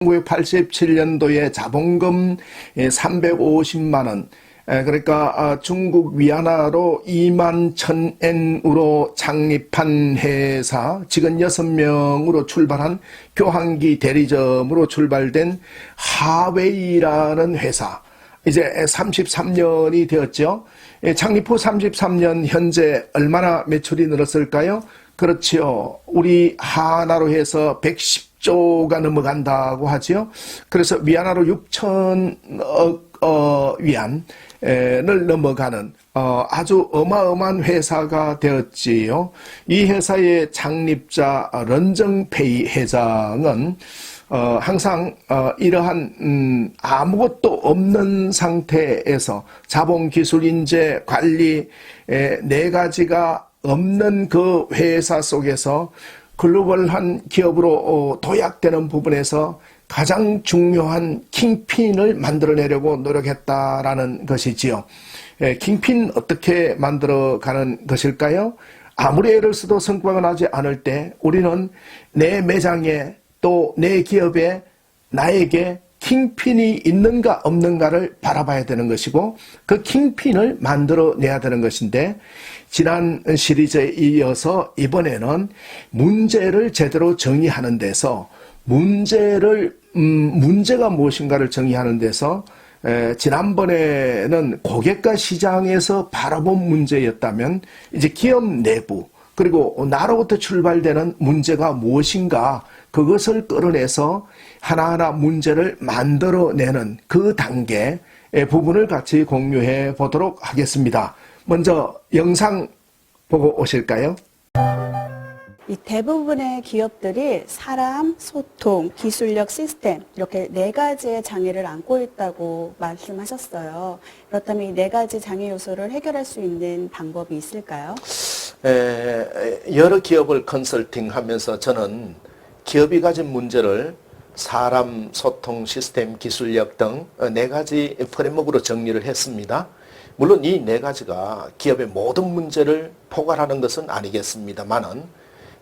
1987년도에 자본금 350만 원, 그러니까 중국 위안화로 2만 1,000엔으로 창립한 회사, 직원 6명으로 출발한 교환기 대리점으로 출발된 하웨이라는 회사, 이제 33년이 되었죠. 창립 후 33년 현재 얼마나 매출이 늘었을까요? 그렇지요. 우리 하나로 해서 110조가 넘어간다고 하지요. 그래서 위안화로 6천억 위안을 넘어가는 아주 어마어마한 회사가 되었지요. 이 회사의 창립자 런정페이 회장은 항상 이러한 아무것도 없는 상태에서 자본, 기술, 인재, 관리 네 가지가 없는 그 회사 속에서 글로벌한 기업으로 도약되는 부분에서 가장 중요한 킹핀을 만들어내려고 노력했다라는 것이지요. 킹핀 어떻게 만들어가는 것일까요? 아무리 애를 써도 성과가 나지 않을 때 우리는 내 매장에 또 내 기업에 나에게 킹핀이 있는가 없는가를 바라봐야 되는 것이고 그 킹핀을 만들어내야 되는 것인데 지난 시리즈에 이어서 이번에는 문제를 제대로 정의하는 데서 문제가 무엇인가를 정의하는 데서 지난번에는 고객과 시장에서 바라본 문제였다면 이제 기업 내부 그리고 나로부터 출발되는 문제가 무엇인가 그것을 끌어내서 하나하나 문제를 만들어내는 그 단계의 부분을 같이 공유해 보도록 하겠습니다. 먼저 영상 보고 오실까요? 이 대부분의 기업들이 사람, 소통, 기술력, 시스템 이렇게 네 가지의 장애를 안고 있다고 말씀하셨어요. 그렇다면 이 네 가지 장애 요소를 해결할 수 있는 방법이 있을까요? 여러 기업을 컨설팅하면서 저는 기업이 가진 문제를 사람, 소통, 시스템, 기술력 등 네 가지 프레임워크로 정리를 했습니다. 물론 이 네 가지가 기업의 모든 문제를 포괄하는 것은 아니겠습니다만은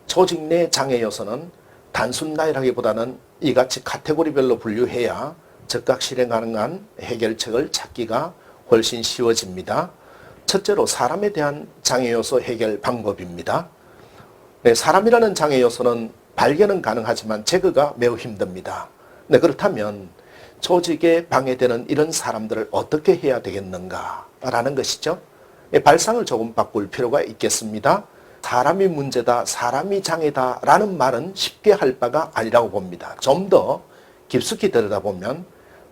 조직 내 장애 요소는 단순 나열하기보다는 이같이 카테고리별로 분류해야 즉각 실행 가능한 해결책을 찾기가 훨씬 쉬워집니다. 첫째로 사람에 대한 장애 요소 해결 방법입니다. 사람이라는 장애 요소는 발견은 가능하지만 제거가 매우 힘듭니다. 그렇다면 조직에 방해되는 이런 사람들을 어떻게 해야 되겠는가라는 것이죠. 발상을 조금 바꿀 필요가 있겠습니다. 사람이 문제다, 사람이 장애다 라는 말은 쉽게 할 바가 아니라고 봅니다. 좀 더 깊숙이 들여다보면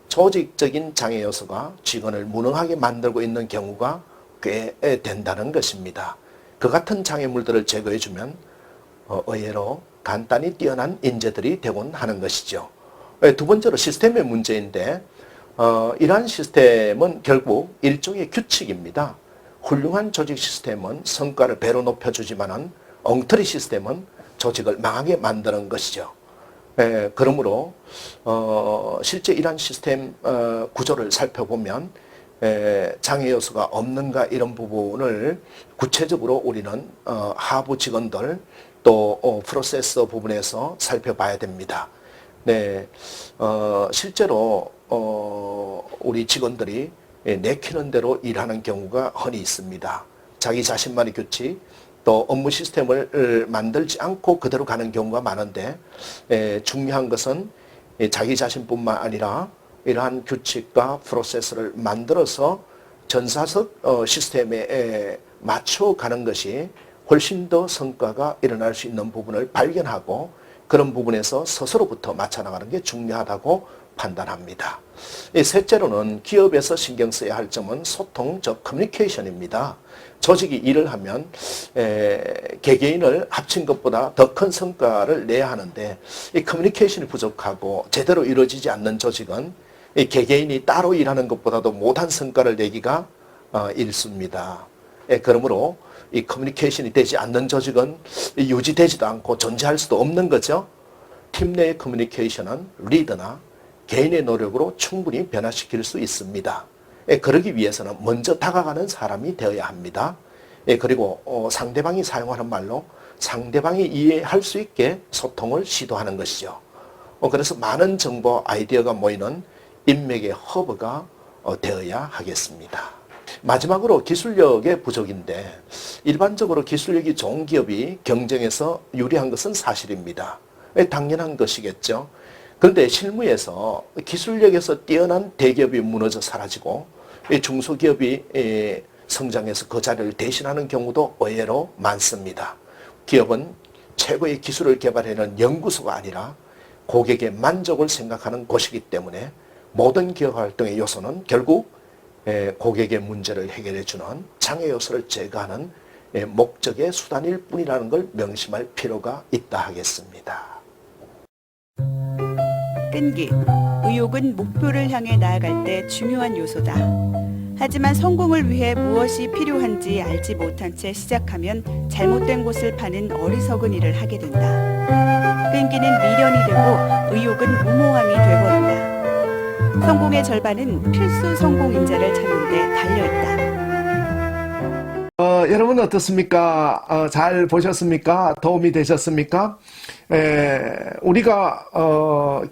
조직적인 장애 요소가 직원을 무능하게 만들고 있는 경우가 꽤 된다는 것입니다. 그 같은 장애물들을 제거해주면 의외로 간단히 뛰어난 인재들이 되곤 하는 것이죠. 두 번째로 시스템의 문제인데 이러한 시스템은 결국 일종의 규칙입니다. 훌륭한 조직 시스템은 성과를 배로 높여주지만은 엉터리 시스템은 조직을 망하게 만드는 것이죠. 그러므로 실제 이러한 시스템 구조를 살펴보면 장애 요소가 없는가 이런 부분을 구체적으로 우리는 하부 직원들 또 프로세서 부분에서 살펴봐야 됩니다. 실제로 우리 직원들이 내키는 대로 일하는 경우가 흔히 있습니다. 자기 자신만의 규칙 또 업무 시스템을 만들지 않고 그대로 가는 경우가 많은데 중요한 것은 자기 자신뿐만 아니라 이러한 규칙과 프로세스를 만들어서 전사석 시스템에 맞춰가는 것이 훨씬 더 성과가 일어날 수 있는 부분을 발견하고 그런 부분에서 스스로부터 맞춰나가는 게 중요하다고 판단합니다. 셋째로는 기업에서 신경 써야 할 점은 소통, 즉 커뮤니케이션입니다. 조직이 일을 하면 개개인을 합친 것보다 더 큰 성과를 내야 하는데 이 커뮤니케이션이 부족하고 제대로 이루어지지 않는 조직은 이 개개인이 따로 일하는 것보다도 못한 성과를 내기가 일쑤입니다. 그러므로 이 커뮤니케이션이 되지 않는 조직은 유지되지도 않고 존재할 수도 없는 거죠. 팀 내의 커뮤니케이션은 리더나 개인의 노력으로 충분히 변화시킬 수 있습니다. 그러기 위해서는 먼저 다가가는 사람이 되어야 합니다. 그리고 상대방이 사용하는 말로 상대방이 이해할 수 있게 소통을 시도하는 것이죠. 그래서 많은 정보 아이디어가 모이는 인맥의 허브가 되어야 하겠습니다. 마지막으로 기술력의 부족인데 일반적으로 기술력이 좋은 기업이 경쟁에서 유리한 것은 사실입니다. 당연한 것이겠죠. 그런데 실무에서 기술력에서 뛰어난 대기업이 무너져 사라지고 중소기업이 성장해서 그 자리를 대신하는 경우도 의외로 많습니다. 기업은 최고의 기술을 개발해내는 연구소가 아니라 고객의 만족을 생각하는 곳이기 때문에 모든 기업 활동의 요소는 결국 고객의 문제를 해결해주는 장애 요소를 제거하는 목적의 수단일 뿐이라는 걸 명심할 필요가 있다 하겠습니다. 끈기, 의욕은 목표를 향해 나아갈 때 중요한 요소다. 하지만 성공을 위해 무엇이 필요한지 알지 못한 채 시작하면 잘못된 곳을 파는 어리석은 일을 하게 된다. 끈기는 미련이 되고 의욕은 무모함이 되버린다. 성공의 절반은 필수 성공 인재를 찾는 데 달려있다. 여러분 어떻습니까? 잘 보셨습니까? 도움이 되셨습니까? 우리가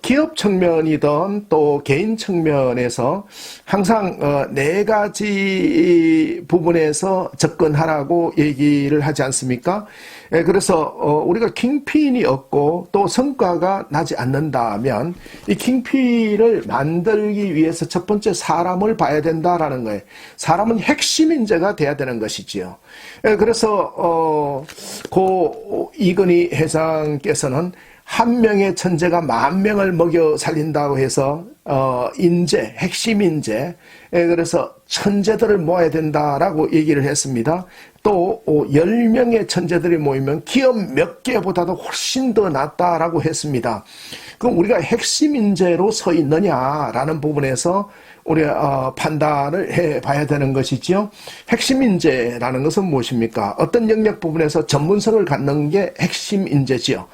기업 측면이든 또 개인 측면에서 항상 네 가지 부분에서 접근하라고 얘기를 하지 않습니까? 그래서 우리가 킹핀이 없고 또 성과가 나지 않는다면 이 킹핀을 만들기 위해서 첫 번째 사람을 봐야 된다라는 거예요. 사람은 핵심 인재가 돼야 되는 것이지요. 그래서 고 이건희 회장께서는 한 명의 천재가 만 명을 먹여 살린다고 해서 인재, 핵심 인재, 그래서 천재들을 모아야 된다라고 얘기를 했습니다. 또 10명의 천재들이 모이면 기업 몇 개보다도 훨씬 더 낫다라고 했습니다. 그럼 우리가 핵심 인재로 서 있느냐라는 부분에서 우리가 판단을 해봐야 되는 것이지요. 핵심 인재라는 것은 무엇입니까? 어떤 영역 부분에서 전문성을 갖는 게 핵심 인재지요.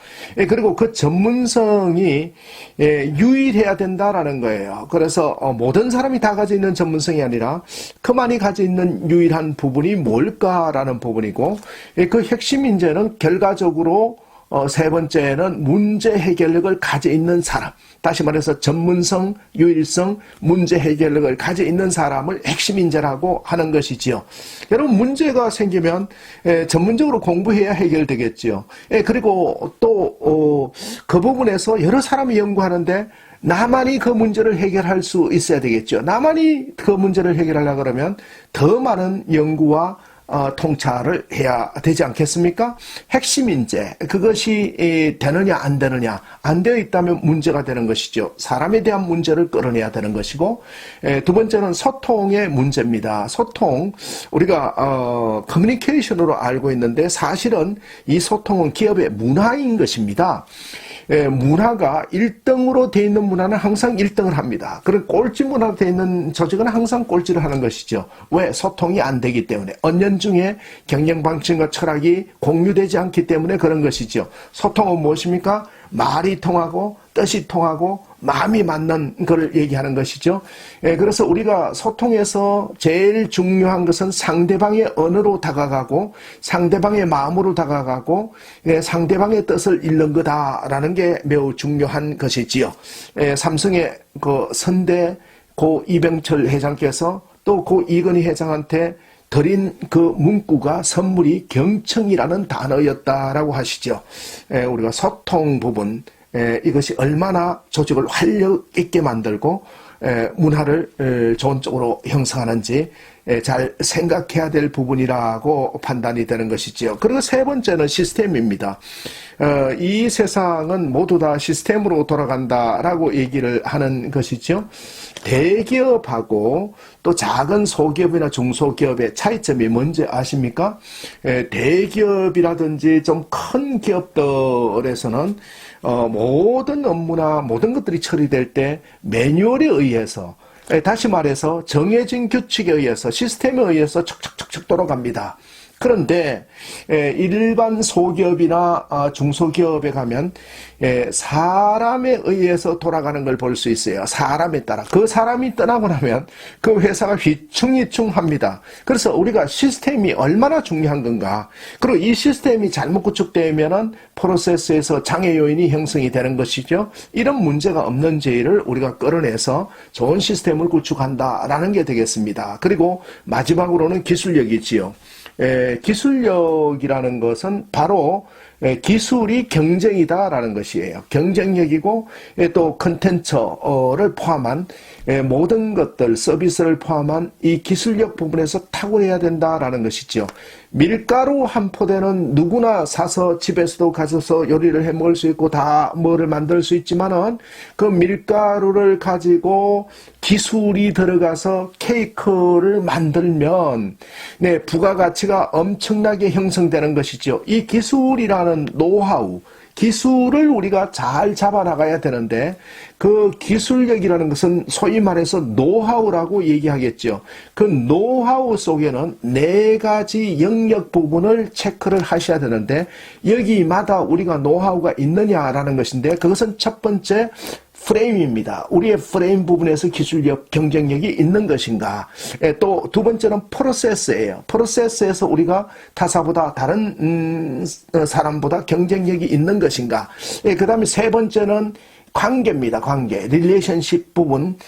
그리고 그 전문성이 유일해야 된다라는 거예요. 그래서 모든 사람이 다 가지고 있는 전문성이 아니라 그만이 가지고 있는 유일한 부분이 뭘까라는 부분이고, 그 핵심 인재는 결과적으로 세 번째는 문제 해결력을 가지고 있는 사람. 다시 말해서 전문성, 유일성, 문제 해결력을 가지고 있는 사람을 핵심 인재라고 하는 것이지요. 여러분 문제가 생기면 전문적으로 공부해야 해결되겠지요. 그리고 또 그 부분에서 여러 사람이 연구하는데 나만이 그 문제를 해결할 수 있어야 되겠죠. 나만이 그 문제를 해결하려고 그러면 더 많은 연구와 통찰을 해야 되지 않겠습니까? 핵심 인재, 그것이 되느냐 안 되느냐, 안 되어 있다면 문제가 되는 것이죠. 사람에 대한 문제를 끌어내야 되는 것이고, 두 번째는 소통의 문제입니다. 소통, 우리가 커뮤니케이션으로 알고 있는데 사실은 이 소통은 기업의 문화인 것입니다. 문화가 1등으로 되어 있는 문화는 항상 1등을 합니다. 그리고 꼴찌 문화로 되어 있는 조직은 항상 꼴찌를 하는 것이죠. 왜? 소통이 안 되기 때문에. 언연중에 경영 방침과 철학이 공유되지 않기 때문에 그런 것이죠. 소통은 무엇입니까? 말이 통하고 뜻이 통하고 마음이 맞는 걸 얘기하는 것이죠. 그래서 우리가 소통에서 제일 중요한 것은 상대방의 언어로 다가가고 상대방의 마음으로 다가가고 상대방의 뜻을 읽는 거다라는 게 매우 중요한 것이지요. 삼성의 그 선대 고 이병철 회장께서 또 고 이건희 회장한테 드린 그 문구가 선물이 경청이라는 단어였다라고 하시죠. 우리가 소통 부분, 이것이 얼마나 조직을 활력 있게 만들고 문화를 좋은 쪽으로 형성하는지 잘 생각해야 될 부분이라고 판단이 되는 것이지요. 그리고 세 번째는 시스템입니다. 이 세상은 모두 다 시스템으로 돌아간다라고 얘기를 하는 것이죠. 대기업하고 또 작은 소기업이나 중소기업의 차이점이 뭔지 아십니까? 대기업이라든지 좀 큰 기업들에서는 모든 업무나 모든 것들이 처리될 때 매뉴얼에 의해서, 다시 말해서 정해진 규칙에 의해서 시스템에 의해서 척척척척 돌아갑니다. 그런데 일반 소기업이나 중소기업에 가면 사람에 의해서 돌아가는 걸 볼 수 있어요. 사람에 따라. 그 사람이 떠나고 나면 그 회사가 휘청휘청합니다. 그래서 우리가 시스템이 얼마나 중요한 건가. 그리고 이 시스템이 잘못 구축되면은 프로세스에서 장애 요인이 형성이 되는 것이죠. 이런 문제가 없는지를 우리가 끌어내서 좋은 시스템을 구축한다라는 게 되겠습니다. 그리고 마지막으로는 기술력이지요. 기술력이라는 것은 바로 기술이 경쟁이다라는 것이에요. 경쟁력이고 또 컨텐츠를 포함한 모든 것들, 서비스를 포함한 이 기술력 부분에서 탁월해야 된다라는 것이죠. 밀가루 한 포대는 누구나 사서 집에서도 가져서 요리를 해 먹을 수 있고 다 뭐를 만들 수 있지만은 그 밀가루를 가지고 기술이 들어가서 케이크를 만들면 부가가치가 엄청나게 형성되는 것이죠. 이 기술이라는 노하우, 기술을 우리가 잘 잡아나가야 되는데 그 기술력이라는 것은 소위 말해서 노하우라고 얘기하겠죠. 그 노하우 속에는 4가지 영역 부분을 체크를 하셔야 되는데 여기마다 우리가 노하우가 있느냐라는 것인데 그것은 첫 번째 프레임입니다. 우리의 프레임 부분에서 기술력, 경쟁력이 있는 것인가. 또 두 번째는 프로세스예요. 프로세스에서 우리가 타사보다 다른 사람보다 경쟁력이 있는 것인가. 그 다음에 세 번째는 관계입니다. 관계. 릴레이션십 부분,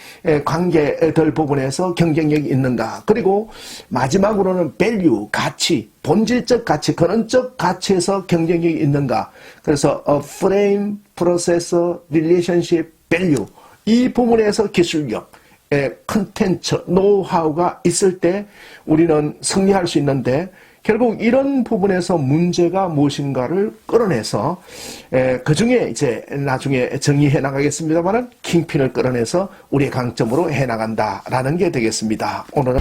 관계들 부분에서 경쟁력이 있는가. 그리고 마지막으로는 밸류, 가치, 본질적 가치, 근원적 가치에서 경쟁력이 있는가. 그래서 프레임, 프로세서, 릴레이션십, 밸류. 이 부분에서 기술력, 컨텐츠, 노하우가 있을 때 우리는 승리할 수 있는데 결국 이런 부분에서 문제가 무엇인가를 끌어내서 그 중에 이제 나중에 정의해 나가겠습니다만은 킹핀을 끌어내서 우리의 강점으로 해 나간다라는 게 되겠습니다. 오늘은